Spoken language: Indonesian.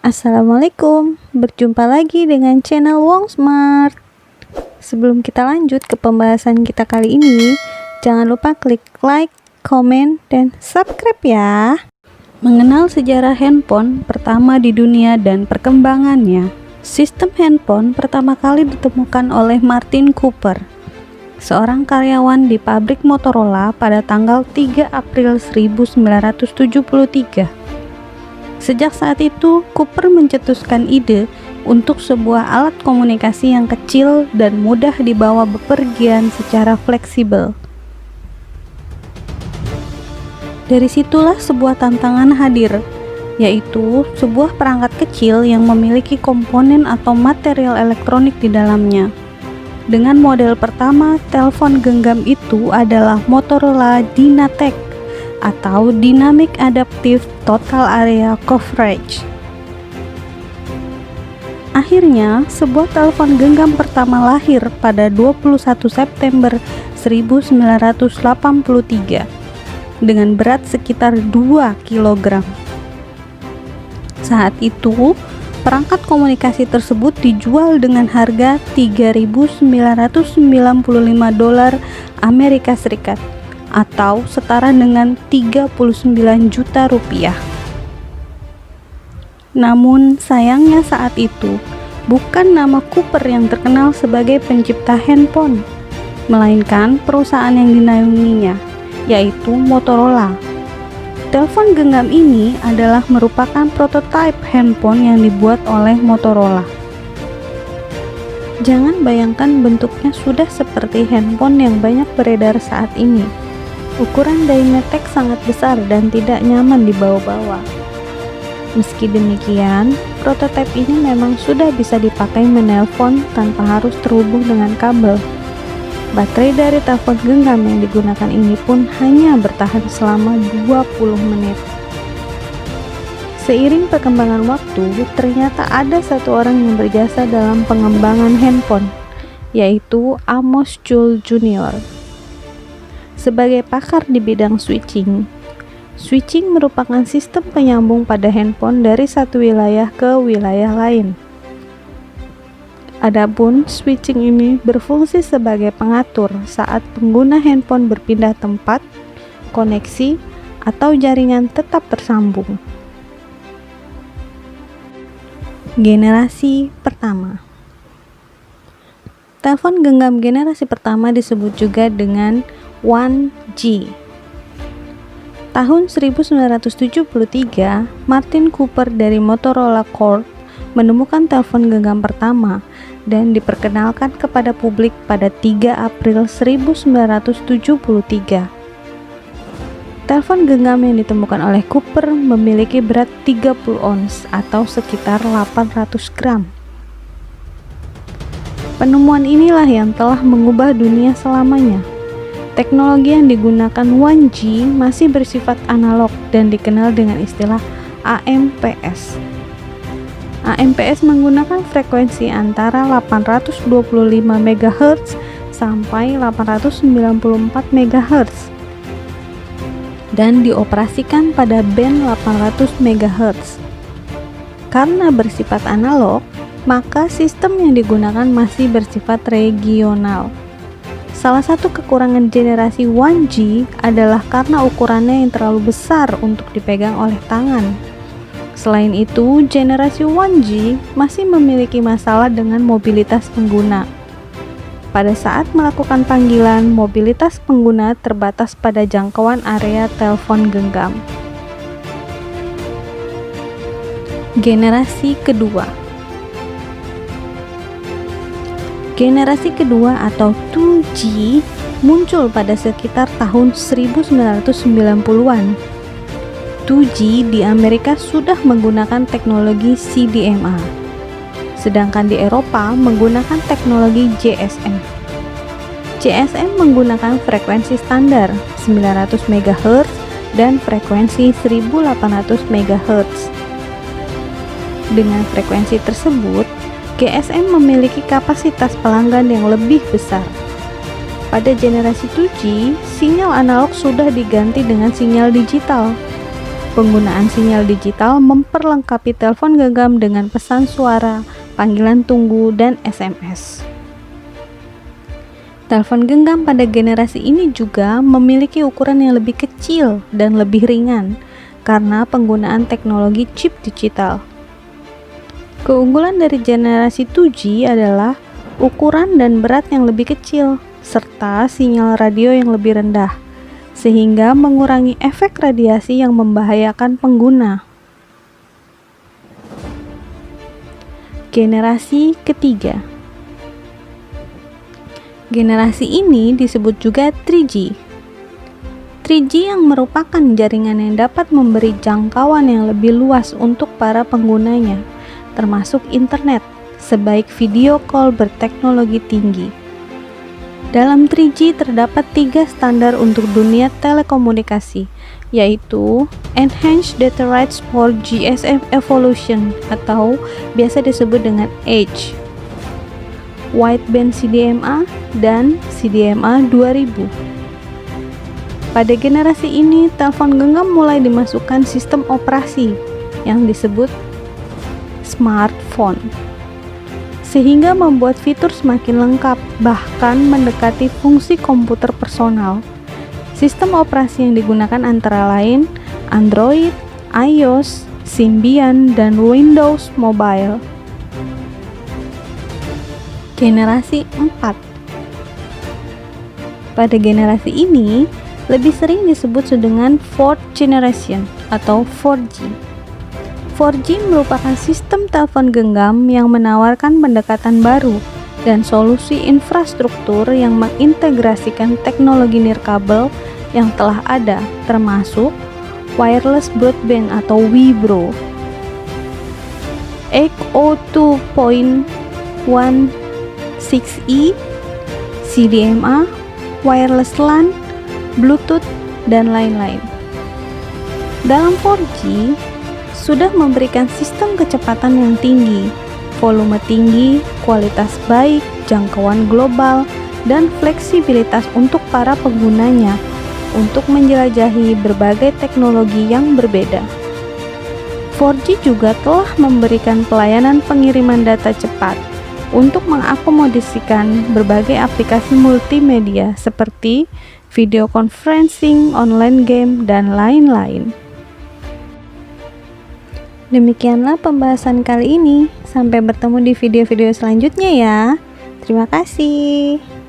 Assalamualaikum, berjumpa lagi dengan channel Wong Smart. Sebelum kita lanjut ke pembahasan kita kali ini, jangan lupa klik like, komen, dan subscribe ya. Mengenal sejarah handphone pertama di dunia dan perkembangannya. Sistem handphone pertama kali ditemukan oleh Martin Cooper, seorang karyawan di pabrik Motorola pada tanggal 3 April 1973. Sejak saat itu, Cooper mencetuskan ide untuk sebuah alat komunikasi yang kecil dan mudah dibawa bepergian secara fleksibel. Dari situlah sebuah tantangan hadir, yaitu sebuah perangkat kecil yang memiliki komponen atau material elektronik di dalamnya. Dengan model pertama, telepon genggam itu adalah Motorola Dynatec atau Dynamic Adaptive Total Area Coverage. Akhirnya, sebuah telepon genggam pertama lahir pada 21 September 1983 dengan berat sekitar 2 kg. Saat itu, perangkat komunikasi tersebut dijual dengan harga $3.995 Amerika Serikat atau setara dengan 39 juta rupiah. Namun sayangnya saat itu bukan nama Cooper yang terkenal sebagai pencipta handphone, melainkan perusahaan yang dinaunginya, yaitu Motorola. Telepon genggam ini adalah merupakan prototipe handphone yang dibuat oleh Motorola. Jangan bayangkan bentuknya sudah seperti handphone yang banyak beredar saat ini. Ukuran Dynatec sangat besar dan tidak nyaman dibawa-bawa. Meski demikian, prototipe ini memang sudah bisa dipakai menelpon tanpa harus terhubung dengan kabel. Baterai dari telepon genggam yang digunakan ini pun hanya bertahan selama 20 menit. Seiring perkembangan waktu, ternyata ada satu orang yang berjasa dalam pengembangan handphone, yaitu Amos Joule Jr. Sebagai pakar di bidang switching merupakan sistem penyambung pada handphone dari satu wilayah ke wilayah lain. Adapun switching ini berfungsi sebagai pengatur saat pengguna handphone berpindah tempat, koneksi, atau jaringan tetap tersambung. Generasi pertama. Telepon genggam generasi pertama disebut juga dengan 1G. Tahun 1973, Martin Cooper dari Motorola Corp menemukan telepon genggam pertama dan diperkenalkan kepada publik pada 3 April 1973. Telepon genggam yang ditemukan oleh Cooper memiliki berat 30 ons atau sekitar 800 gram. Penemuan inilah yang telah mengubah dunia selamanya. Teknologi yang digunakan 1G masih bersifat analog dan dikenal dengan istilah AMPS. AMPS menggunakan frekuensi antara 825 MHz sampai 894 MHz dan dioperasikan pada band 800 MHz. Karena bersifat analog, maka sistem yang digunakan masih bersifat regional. Salah satu kekurangan generasi 1G adalah karena ukurannya yang terlalu besar untuk dipegang oleh tangan. Selain itu, generasi 1G masih memiliki masalah dengan mobilitas pengguna. Pada saat melakukan panggilan, mobilitas pengguna terbatas pada jangkauan area telepon genggam. Generasi kedua. Generasi kedua atau 2G muncul pada sekitar tahun 1990-an. 2G di Amerika sudah menggunakan teknologi CDMA, sedangkan di Eropa menggunakan teknologi GSM. GSM menggunakan frekuensi standar 900 MHz dan frekuensi 1800 MHz. Dengan frekuensi tersebut, GSM memiliki kapasitas pelanggan yang lebih besar. Pada generasi 2G, sinyal analog sudah diganti dengan sinyal digital. Penggunaan sinyal digital memperlengkapi telepon genggam dengan pesan suara, panggilan tunggu, dan SMS. Telepon genggam pada generasi ini juga memiliki ukuran yang lebih kecil dan lebih ringan karena penggunaan teknologi chip digital. Keunggulan dari generasi 2G adalah ukuran dan berat yang lebih kecil, serta sinyal radio yang lebih rendah, sehingga mengurangi efek radiasi yang membahayakan pengguna. Generasi ketiga. Generasi ini disebut juga 3G. 3G yang merupakan jaringan yang dapat memberi jangkauan yang lebih luas untuk para penggunanya, termasuk internet, sebaik video call berteknologi tinggi. Dalam 3G terdapat 3 standar untuk dunia telekomunikasi, yaitu Enhanced Data Rates for GSM Evolution atau biasa disebut dengan EDGE, Wideband CDMA, dan CDMA 2000. Pada generasi ini, telepon genggam mulai dimasukkan sistem operasi yang disebut smartphone, sehingga membuat fitur semakin lengkap, bahkan mendekati fungsi komputer personal. Sistem operasi yang digunakan antara lain Android, iOS, Symbian, dan Windows Mobile. Generasi 4. Pada generasi ini, lebih sering disebut dengan fourth generation atau 4G. 4G merupakan sistem telepon genggam yang menawarkan pendekatan baru dan solusi infrastruktur yang mengintegrasikan teknologi nirkabel yang telah ada, termasuk wireless broadband atau WIBRO, Echo 2.16e, CDMA, wireless LAN, Bluetooth, dan lain-lain. Dalam 4G, sudah memberikan sistem kecepatan yang tinggi, volume tinggi, kualitas baik, jangkauan global, dan fleksibilitas untuk para penggunanya untuk menjelajahi berbagai teknologi yang berbeda. 4G juga telah memberikan pelayanan pengiriman data cepat untuk mengakomodasikan berbagai aplikasi multimedia seperti video conferencing, online game, dan lain-lain. Demikianlah pembahasan kali ini. Sampai bertemu di video-video selanjutnya ya. Terima kasih.